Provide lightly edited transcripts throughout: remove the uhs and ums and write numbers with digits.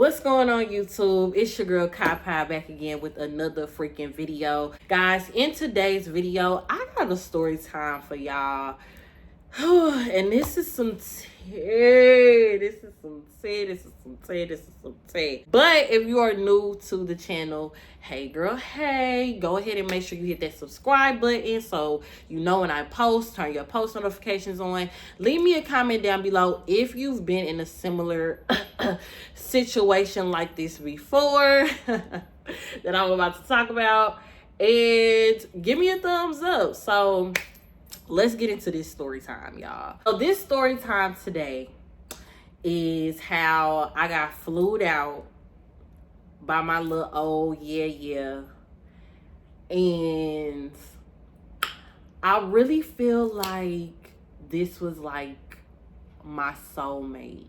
What's going on, YouTube? It's your girl Kai Pie back again with another freaking video. Guys, in today's video, I got a story time for y'all. And this is some tea. But if you are new to the channel, hey girl, hey, go ahead and make sure you hit that subscribe button so you know when I post. Turn your post notifications on. Leave me a comment down below if you've been in a similar situation like this before that I'm about to talk about, and give me a thumbs up. So let's get into this story time, y'all. So this story time today is how I got flued out by my little old yeah. And I really feel like this was like my soulmate.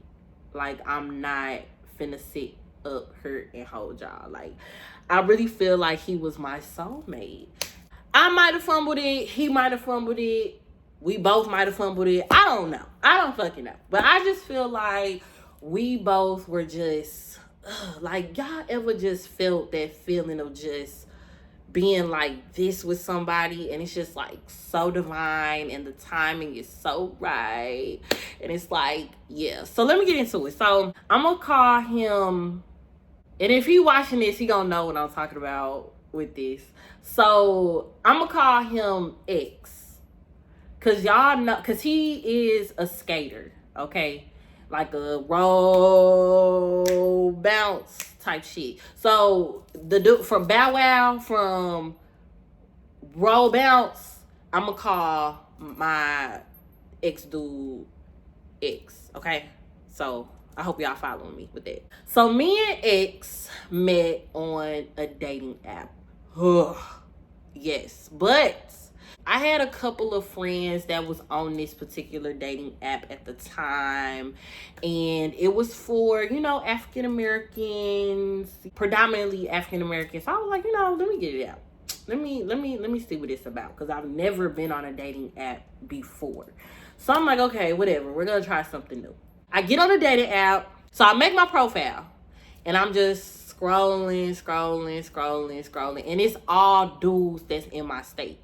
Like, I'm not finna sit up here and hold y'all. Like, I really feel like he was my soulmate. I might have fumbled it. He might have fumbled it. We both might have fumbled it. I don't know. I don't fucking know. But I just feel like we both were just, like, y'all ever just felt that feeling of just being like this with somebody, and it's just like so divine and the timing is so right, and it's like, yeah. So let me get into it. So I'm gonna call him, and if he watching this, he gonna know what I'm talking about with this. So I'm gonna call him X, cause y'all know, cause he is a skater, okay, like a roll bounce type shit. So the dude from Bow Wow, from roll bounce, I'm gonna call my ex dude X, okay? So I hope y'all following me with that. So me and X met on a dating app. Yes, but I had a couple of friends that was on this particular dating app at the time, and it was for, you know, African Americans, predominantly African Americans. So I was like, you know, let me get it out. Let me see what it's about, because I've never been on a dating app before. So I'm like, okay, whatever. We're gonna try something new. I get on the dating app, so I make my profile, and I'm just scrolling, and it's all dudes that's in my state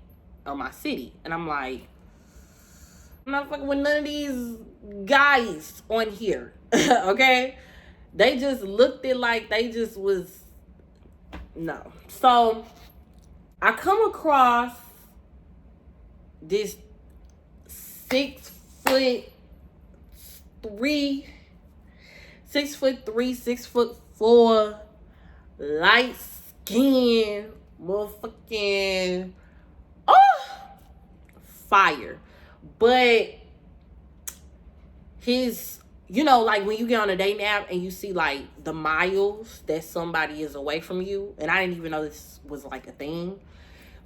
or my city. And I'm like, I'm not fucking with none of these guys on here. Okay? They just looked it like they just was, no. So I come across this 6'3", 6'4", light skin, motherfucking, fire. But his, you know, like when you get on a dating app and you see like the miles that somebody is away from you, and I didn't even know this was like a thing.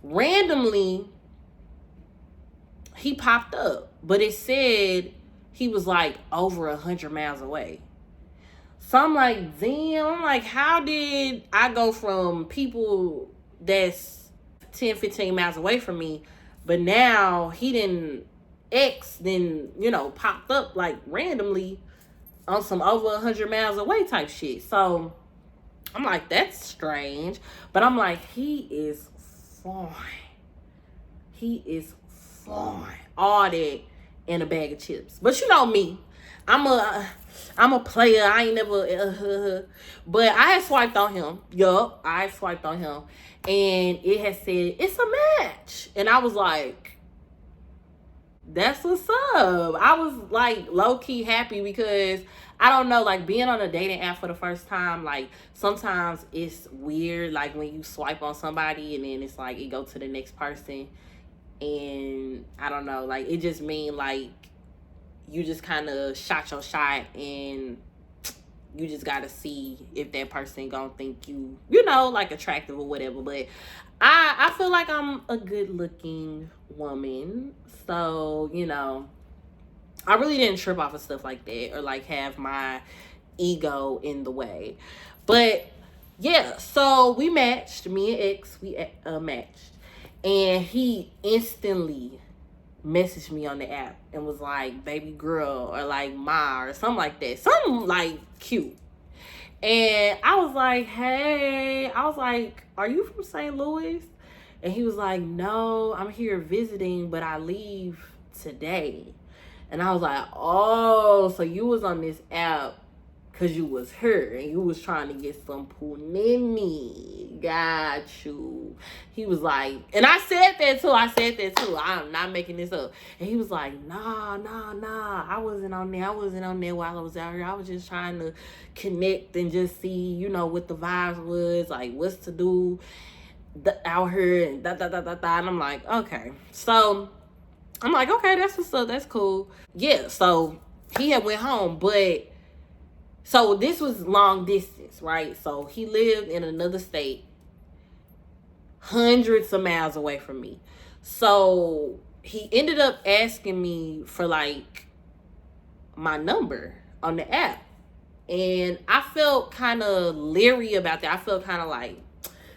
Randomly, he popped up, but it said he was like over 100 miles away. So I'm like, damn, I'm like, how did I go from people that's 10, 15 miles away from me, but now he didn't, X then, you know, popped up like randomly on some over 100 miles away type shit. So I'm like, that's strange. But I'm like, he is fine. He is fine. All that in a bag of chips. But you know me, I'm a player. I ain't never, but I had swiped on him. Yup, I swiped on him, and it had said it's a match, and I was like, that's what's up. I was like low-key happy, because I don't know, like being on a dating app for the first time, like sometimes it's weird, like when you swipe on somebody and then it's like it go to the next person, and I don't know, like it just mean like you just kind of shot your shot, and you just gotta see if that person gonna think you know, like attractive or whatever. But I feel like I'm a good looking woman, so you know, I really didn't trip off of stuff like that or like have my ego in the way. But yeah, so we matched, me and X, we matched, and he instantly messaged me on the app and was like, baby girl, or like ma, or something like that, something like cute. And I was like, hey, I was like, are you from St. Louis? And he was like, no, I'm here visiting, but I leave today. And I was like, oh, so you was on this app because you was her and you was trying to get some punini. Got you. He was like, and I said that too. I'm not making this up. And he was like, nah. I wasn't on there. While I was out here. I was just trying to connect and just see, you know, what the vibes was, like what's to do out here and da. And I'm like, okay. So I'm like, okay, that's what's up. That's cool. Yeah, so he had went home, but so this was long distance, right? So he lived in another state, hundreds of miles away from me. So he ended up asking me for like my number on the app. And I felt kind of leery about that. I felt kind of like,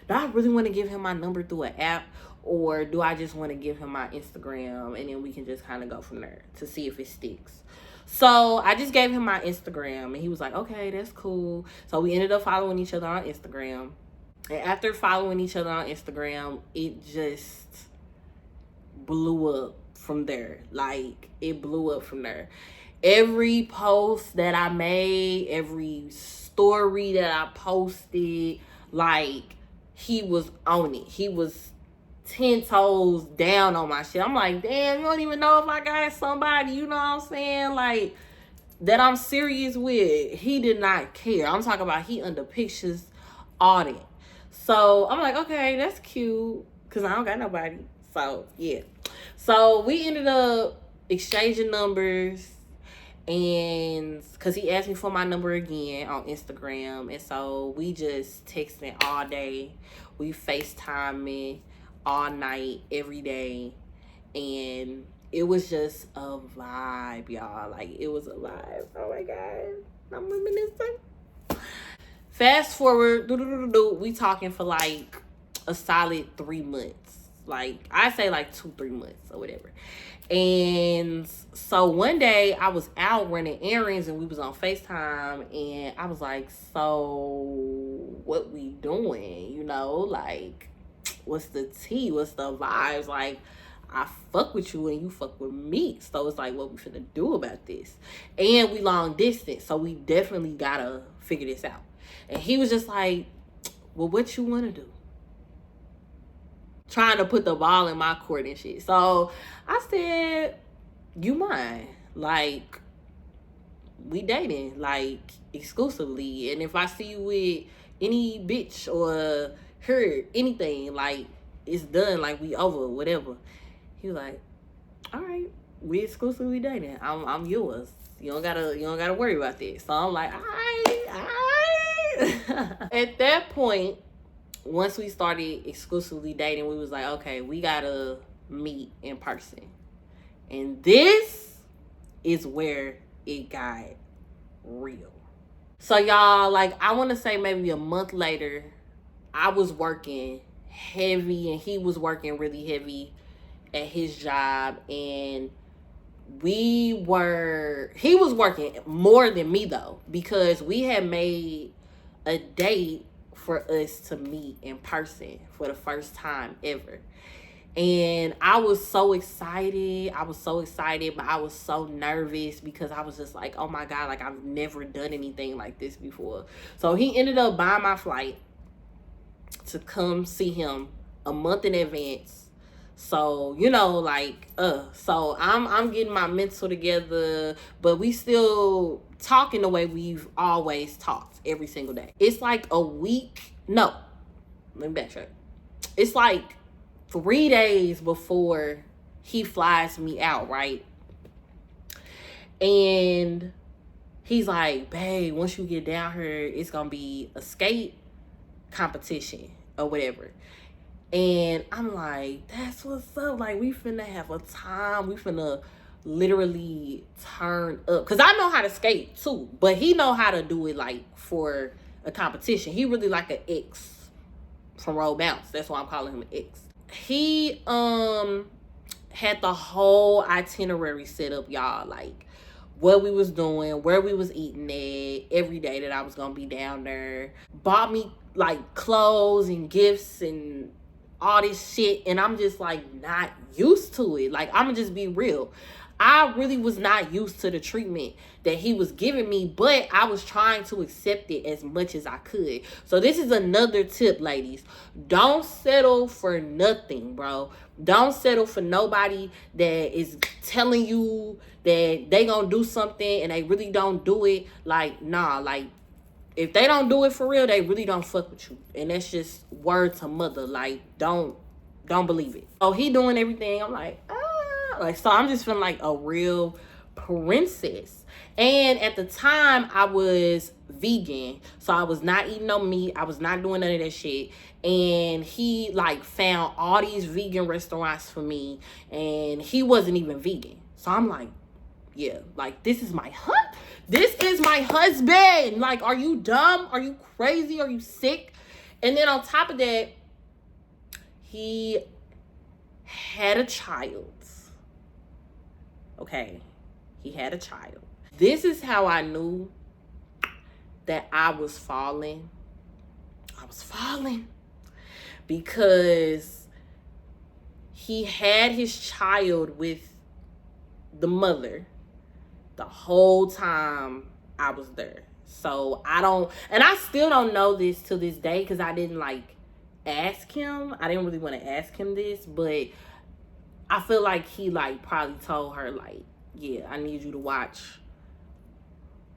do I really want to give him my number through an app? Or do I just want to give him my Instagram and then we can just kind of go from there to see if it sticks? So I just gave him my Instagram and he was like, okay, that's cool. So we ended up following each other on Instagram. And after following each other on Instagram, it just blew up from there. Like, it blew up from there. Every post that I made, every story that I posted, like, he was on it. He was 10 toes down on my shit. I'm like, damn, you don't even know if I got somebody, you know what I'm saying? Like, that I'm serious with. He did not care. I'm talking about he under pictures, all that. So I'm like, okay, that's cute. Because I don't got nobody. So, yeah. So we ended up exchanging numbers. And because he asked me for my number again on Instagram. And so we just texting all day. We FaceTiming all night, every day. And it was just a vibe, y'all. Like, it was a vibe. Oh my God. I'm reminiscing. Fast forward, we talking for like a solid 3 months. Like, I say like 2-3 months or whatever. And so one day I was out running errands and we was on FaceTime and I was like, so what we doing? You know, like, what's the tea? What's the vibes? Like, I fuck with you and you fuck with me. So it's like, what we finna do about this? And we long distance, so we definitely gotta figure this out. And he was just like, well, what you wanna do? Trying to put the ball in my court and shit. So I said, you mine. Like, we dating, like, exclusively. And if I see you with any bitch or her, anything, like, it's done, like, we over, whatever. He was like, all right, we exclusively dating. I'm yours. You don't gotta worry about this. So I'm like, all right. At that point, once we started exclusively dating, we was like, okay, we gotta meet in person. And this is where it got real. So y'all, like, I want to say maybe a month later, I was working heavy and he was working really heavy at his job. And he was working more than me though, because we had made a date for us to meet in person for the first time ever. And I was so excited. But I was so nervous because I was just like, oh my God, like, I've never done anything like this before. So he ended up buying my flight to come see him a month in advance. So, you know, like, so I'm getting my mental together, but we still talking the way we've always talked every single day. It's like a week. No, let me backtrack. It's like 3 days before he flies me out, right? And he's like, babe, once you get down here, it's gonna be a skate competition or whatever. And I'm like, that's what's up. Like, we finna have a time. We finna literally turn up. Because I know how to skate too. But he know how to do it, like, for a competition. He really like an X from Roll Bounce. That's why I'm calling him an X. He had the whole itinerary set up, y'all. Like, what we was doing, where we was eating at, every day that I was gonna be down there. Bought me like clothes and gifts and all this shit, and I'm just like not used to it. Like, I'm gonna just be real. I really was not used to the treatment that he was giving me, but I was trying to accept it as much as I could. So this is another tip, ladies. Don't settle for nothing, bro. Don't settle for nobody that is telling you that they gonna do something and they really don't do it. Like, nah, like, if they don't do it for real, they really don't fuck with you. And that's just word to mother. Like, don't believe it. Oh, he doing everything. I'm like, like, so I'm just feeling like a real princess. And at the time, I was vegan. So I was not eating no meat. I was not doing none of that shit. And he like found all these vegan restaurants for me. And he wasn't even vegan. So I'm like, yeah, like, this is my husband. Like, are you dumb? Are you crazy? Are you sick? And then on top of that, he had a child. Okay, he had a child. This is how I knew that I was falling. I was falling because he had his child with the mother the whole time I was there. So I still don't know this to this day because I didn't like ask him. I didn't really want to ask him this, but I feel like he like probably told her like, yeah, I need you to watch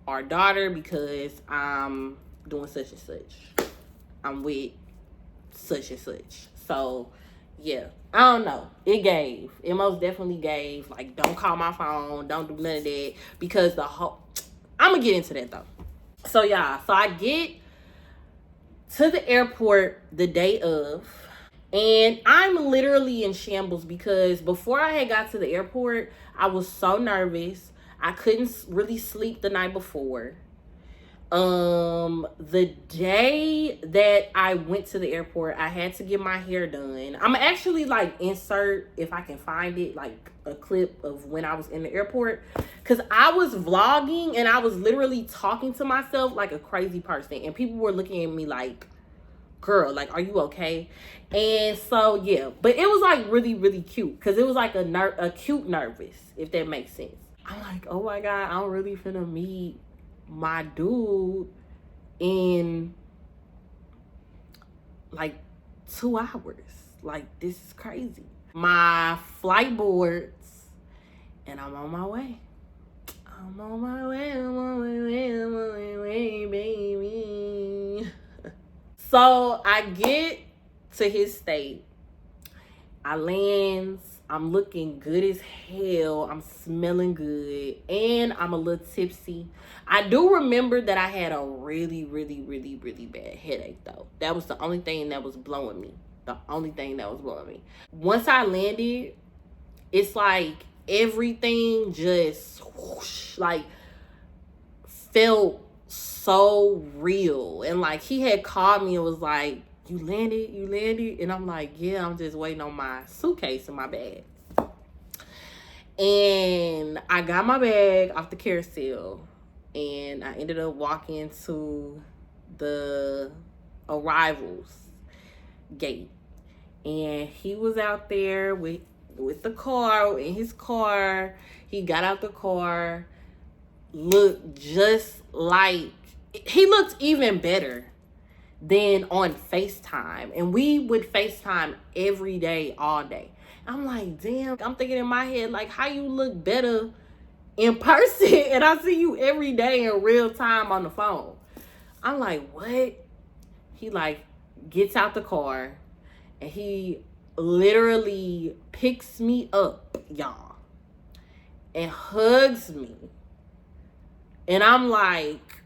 our daughter because I'm doing such and such. I'm with such and such. So yeah, I don't know. It most definitely gave. Like, don't call my phone. Don't do none of that. Because I'm going to get into that though. So yeah, so I get to the airport the day of. And I'm literally in shambles because before I had got to the airport, I was so nervous. I couldn't really sleep the night before. The day that I went to the airport, I had to get my hair done. I'm actually like insert, if I can find it, like a clip of when I was in the airport, because I was vlogging and I was literally talking to myself like a crazy person, and people were looking at me like, girl, like, are you okay? And so yeah, but it was like really, really cute because it was like a cute nervous, if that makes sense. I'm like, oh my god, I'm really finna meet my dude in like 2 hours. Like, this is crazy. My flight boards and I'm on my way. I'm on my way, baby. So I get to his state. I lands. I'm looking good as hell. I'm smelling good. And I'm a little tipsy. I do remember that I had a really, really, really, really bad headache, though. That was the only thing that was blowing me. Once I landed, it's like everything just whoosh, like felt so real. And like, he had called me and was like, you landed? And I'm like, yeah, I'm just waiting on my suitcase and my bag. And I got my bag off the carousel and I ended up walking to the arrivals gate. And he was out there with the car, in his car. He got out the car, looked just like, he looked even better than on FaceTime. And we would FaceTime every day, all day. I'm like, damn, I'm thinking in my head, like, how you look better in person and I see you every day in real time on the phone. I'm like, what? He like gets out the car and he literally picks me up, y'all, and hugs me. And I'm like,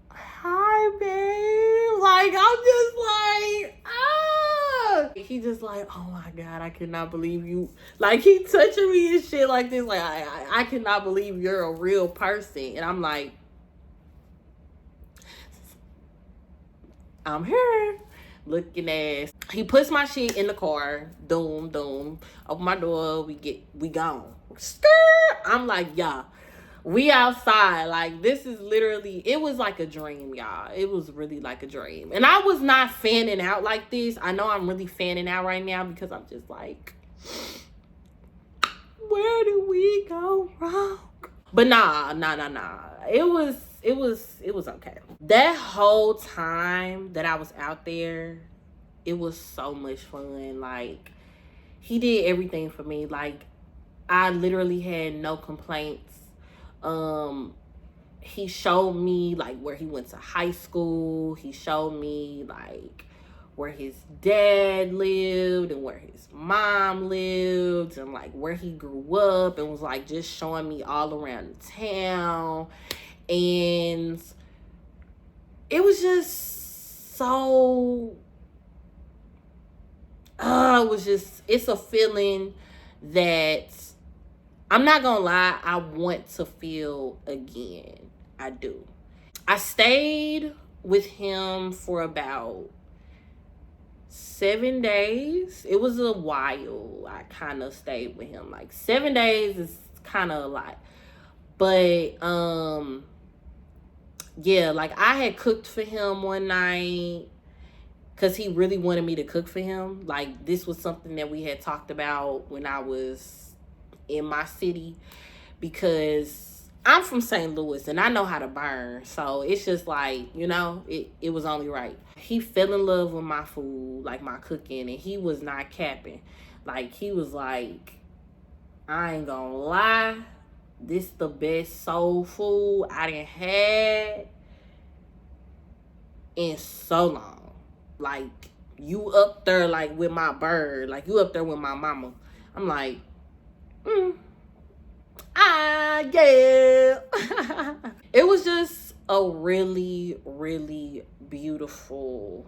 hi, babe. Like, I'm just like, ah. He just like, oh my God, I cannot believe you. Like, he touching me and shit like this. Like, I cannot believe you're a real person. And I'm like, I'm here. Looking ass. He puts my shit in the car. Doom. Open my door. We gone. Skirt. I'm like, y'all, we outside. Like, this is literally, it was like a dream, y'all. It was really like a dream. And I was not fanning out like this. I know I'm really fanning out right now because I'm just like, where did we go wrong? But nah. It was okay. That whole time that I was out there, it was so much fun. Like, he did everything for me. Like, I literally had no complaints. Um, he showed me like where he went to high school. He showed me like where his dad lived and where his mom lived and like where he grew up, and was like just showing me all around the town. And it was just so it's a feeling that I'm not gonna lie, I want to feel again. I do. I stayed with him for about 7 days. It was a while. I kind of stayed with him. Like 7 days is kind of a lot. But yeah, like I had cooked for him one night because he really wanted me to cook for him. Like, this was something that we had talked about when I was in my city, because I'm from St. Louis and I know how to burn. So it's just like, it was only right. He fell in love with my food, like my cooking, and he was not capping. Like, he was like, I ain't gonna lie, this the best soul food I done had in so long. Like, you up there like with my bird, like you up there with my mama. I'm like, yeah. It was just a really, really beautiful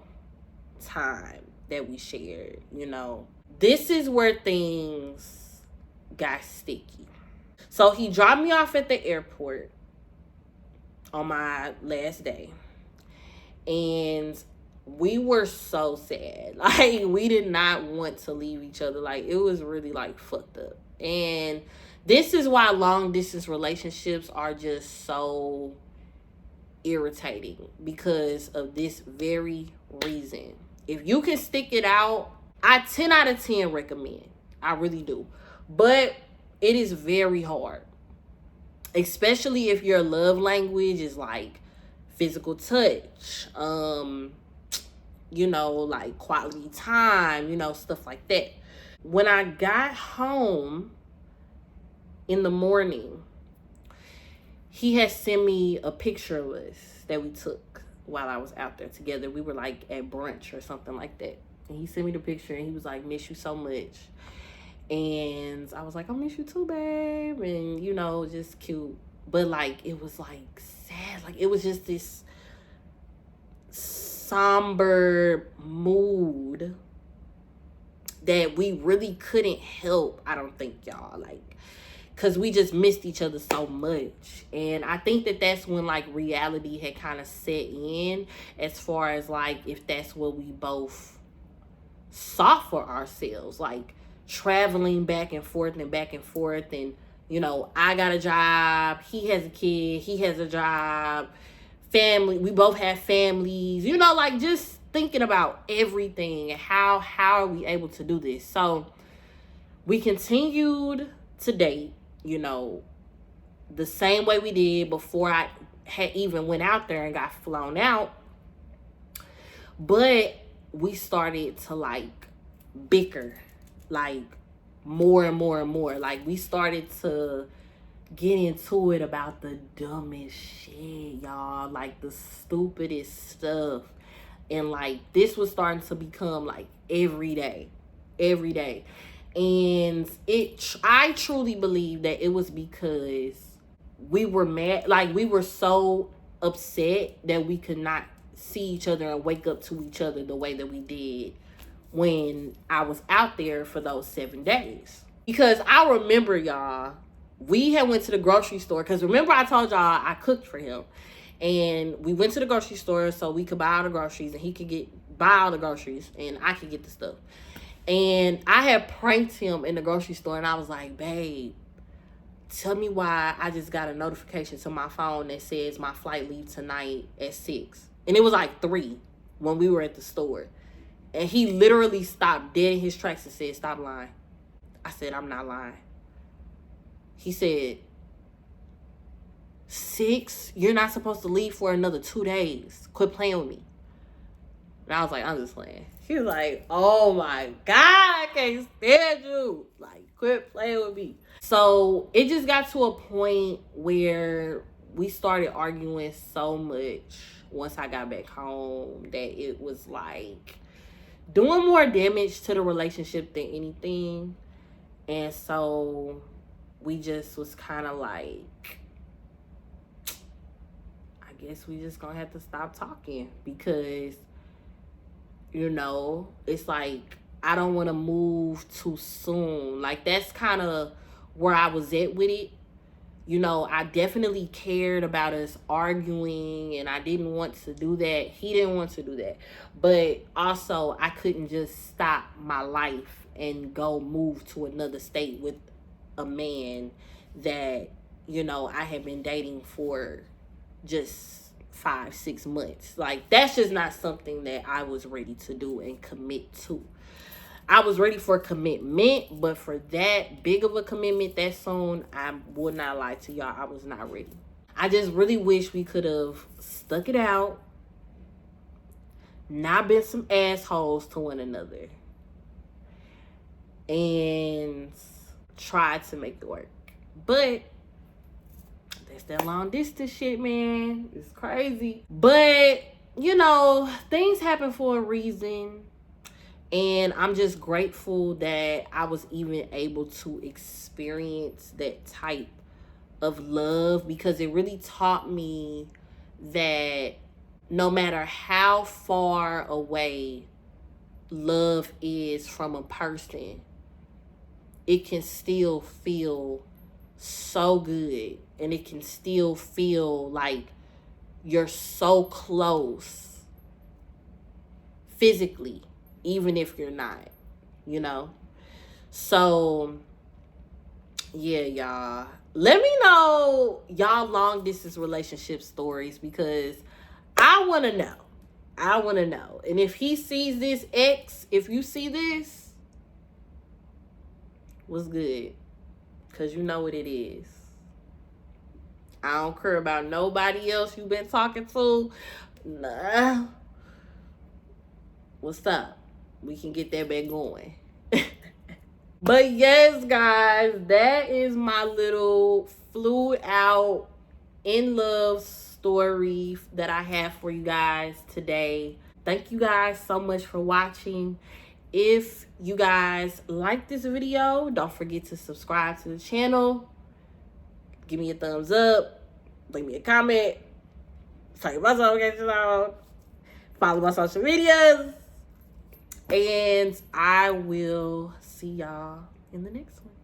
time that we shared. This is where things got sticky. So he dropped me off at the airport on my last day, and we were so sad. Like, we did not want to leave each other. Like, it was really like fucked up. And this is why long distance relationships are just so irritating, because of this very reason. If you can stick it out, I 10 out of 10 recommend. I really do. But it is very hard, especially if your love language is like physical touch, like quality time, stuff like that. When I got home in the morning, he had sent me a picture of us that we took while I was out there together. We were like at brunch or something like that. And he sent me the picture and he was like, miss you so much. And I was like, I miss you too, babe. And, just cute. But like, it was like sad. Like, it was just this somber mood that we really couldn't help, I don't think, y'all. Like, because we just missed each other so much. And I think that that's when like reality had kind of set in, as far as like if that's what we both saw for ourselves. Like, traveling back and forth. And I got a job, he has a kid, he has a job, family, we both have families, like just thinking about everything and how are we able to do this. So we continued to date, the same way we did before I had even went out there and got flown out. But we started to like bicker, like more and more and more. Like, we started to get into it about the dumbest shit, y'all. Like, the stupidest stuff. And like, this was starting to become like every day. And I truly believe that it was because we were mad. Like, we were so upset that we could not see each other and wake up to each other the way that we did when I was out there for those 7 days. Because I remember, y'all, we had went to the grocery store. Because remember I told y'all I cooked for him. And we went to the grocery store so we could buy all the groceries, and he could buy all the groceries and I could get the stuff. And I had pranked him in the grocery store, and I was like, babe, Tell me why I just got a notification to my phone that says my flight leaves tonight at 6. And it was like 3 when we were at the store. And he literally stopped dead in his tracks and said, stop lying. I said, I'm not lying. He said, 6? You're not supposed to leave for another 2 days. Quit playing with me. And I was like, I'm just playing. He was like, oh my God, I can't stand you. Like, quit playing with me. So it just got to a point where we started arguing so much once I got back home that it was like doing more damage to the relationship than anything. And so we just was kind of like, I guess we just gonna have to stop talking because, you know, it's like I don't want to move too soon. Like, that's kind of where I was at with it. You know, I definitely cared about us arguing and I didn't want to do that. He didn't want to do that. But also, I couldn't just stop my life and go move to another state with a man that, you know, I had been dating for just 5-6 months. Like, that's just not something that I was ready to do and commit to. I was ready for commitment, but for that big of a commitment that soon, I would not lie to y'all, I was not ready. I just really wish we could have stuck it out, not been some assholes to one another, and tried to make it work. But that's that long distance shit, man. It's crazy. But, you know, things happen for a reason. And I'm just grateful that I was even able to experience that type of love, because it really taught me that no matter how far away love is from a person, it can still feel so good, and it can still feel like you're so close physically, even if you're not, you know? So, yeah, y'all. Let me know y'all long distance relationship stories, because I want to know. I want to know. And if he sees this, if you see this, what's good? Because you know what it is. I don't care about nobody else you've been talking to. Nah. What's up? We can get that back going. But yes, guys, that is my little flew out in love story that I have for you guys today. Thank you guys so much for watching. If you guys like this video, don't forget to subscribe to the channel. Give me a thumbs up. Leave me a comment. Tell my notifications on. Follow my social medias. And I will see y'all in the next one.